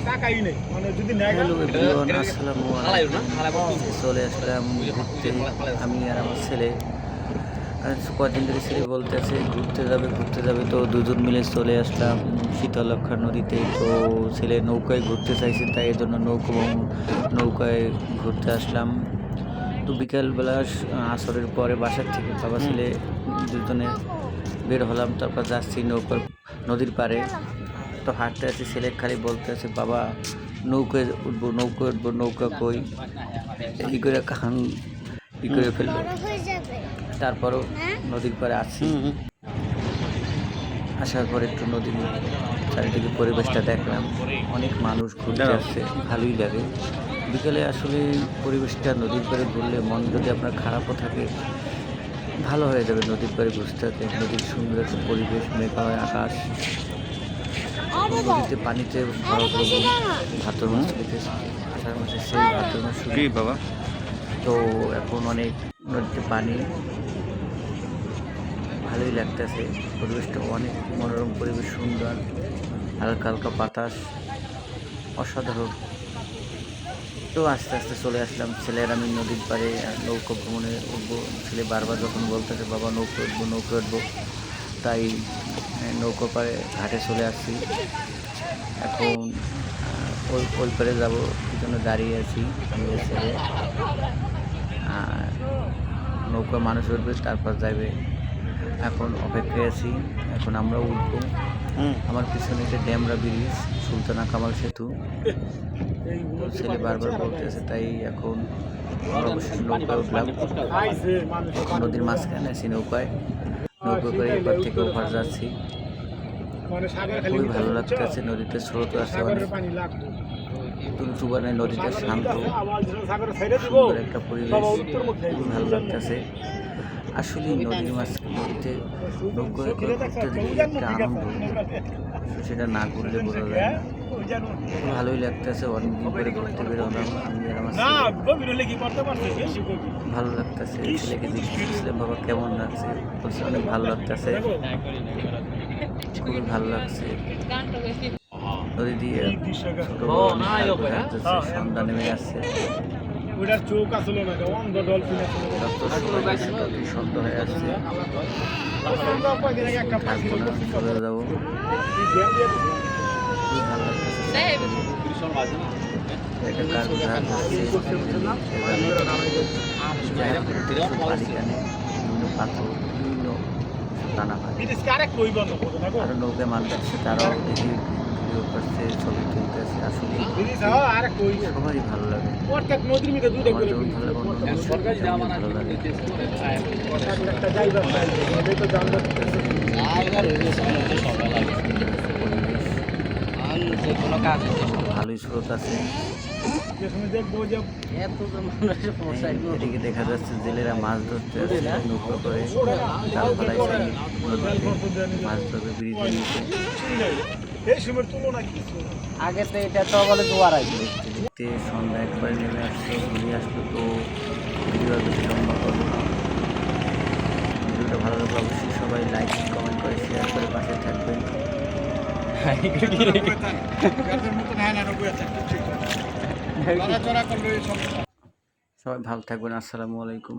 Hello everyone, আসসালামু আলাইকুম। চলে আসলাম ঘুরতে, আমি আর আমার ছেলে। কদিন ধরে ছেলে বলতেছে ঘুরতে যাবে, তো দুজন মিলে চলে আসলাম শীতলক্ষা নদীতে। তো ছেলে নৌকায় ঘুরতে চাইছে, তাই এই জন্য নৌকায় ঘুরতে আসলাম। তো বিকেলবেলা আসরের পরে বাসার থেকে বাবা ছেলে দুজনে বের হলাম, তারপর যাচ্ছি নদীর পাড়ে। তো হাঁটতে আছি, ছেলে খালি বলতে আছে বাবা নৌকায় উঠবো, নৌকা কই, ই করে কান ই করে ফেললো। তারপরও নদীর পাড়ে আছি, আসার পর একটু নদীর চারিদিকে পরিবেশটা দেখলাম, অনেক মানুষ ঘুরতে আসছে, ভালোই লাগে। বিকেলে আসলে পরিবেশটা নদীর পাড়ে ঘুরলে মন যদি আপনার খারাপও থাকে ভালো হয়ে যাবে। নদীর পাড়ে ঘুরতে থাকে, নদীর সুন্দর একটা পরিবেশ, মেঘাময় আকাশ, নদীতে পানিতে ভাতর মাছ খেতেছি, আষাঢ় মাসে সেই ভাতর মাছ শুকি বাবা। তো এখন অনেক নদীতে পানি, ভালোই লাগতেছে, পরিবেশটা অনেক মনোরম পরিবেশ, সুন্দর, হালকা হালকা বাতাস, অসাধারণ। তো আস্তে আস্তে চলে আসলাম, ছেলের আমি নদীর পাড়ে নৌকা ভ্রমণে উঠবো। ছেলে বারবার যখন বলতেছে বাবা নৌকা উঠবো, তাই নৌকা পাড়ে ঘাটে চলে আসছি। এখন ওই পারে যাবো, এই জন্য দাঁড়িয়ে আছি আমি ছেলে। আর নৌকা মানুষ উঠবে, তারপর যাবে, এখন অপেক্ষায় আছি। এখন আমরা উঠবো। আমার পিছনে যে ড্যামরা ব্রিজ, সুলতানা কামাল সেতু, ছেলে বারবার বলতেছে, তাই এখন অবশ্যই নৌকায় উঠলাম। নদীর মাঝখানে আছি, নৌকা করে এবার থেকে ওপার যাচ্ছি। খুবই ভালো লাগতেছে, নদীতে স্রোত আছে অনেক, তুলতুবানের নদীতে শান্ত, সুন্দর একটা পরিবেশ, খুবই ভালো লাগতেছে। আসলে নদীতে নৌকায় করে ঘুরতে দেখি একটা আনন্দ, সেটা না ঘুরলে বোঝা যায় না। ভালোই লাগতেছে, অনেকদিন পরে ঘুরতে বেরোলাম আমি আর আমার ভালো লাগতেছে। ছেলেকে জিজ্ঞেস বাবা কেমন লাগছে, বলছে অনেক ভালো লাগতেছে, খুবই ভালো লাগছে। নদী দিয়ে সন্ধ্যা নেমে যাচ্ছে, সন্ধ্যা হয়ে আসছে, চলে যাবো। খুবই ভালো লাগতেছে, একটা কারখানা বিভিন্ন পাথর, বিভিন্ন দানা আরো নৌকায় মানুষ আছে, তারাও দেখি ভিডিও করছে, ছবি তুলতেছে। আসলে সবারই ভালো লাগে, আমার যেমন ভালো লাগে, ভালোই স্রোত আছে। এদিকে দেখা যাচ্ছে জেলেরা মাছ ধরতে আসছে নৌকা করে, জাল ফেলাইছে, মাছ ধরবে ব্রিজের নিচে। আগে তো এটা তো বলে জোয়ার আসবে, সন্ধ্যা একবারে নেমে আসলো, ঘুরিয়ে আসলো। তো ভিডিও বেশি লম্বা করবো না, ভিডিওটা ভালো লাগলে অবশ্যই সবাই লাইক কমেন্ট করে শেয়ার করে পাশে থাকবেন। সবাই ভালো থাকবেন, আসসালামু আলাইকুম।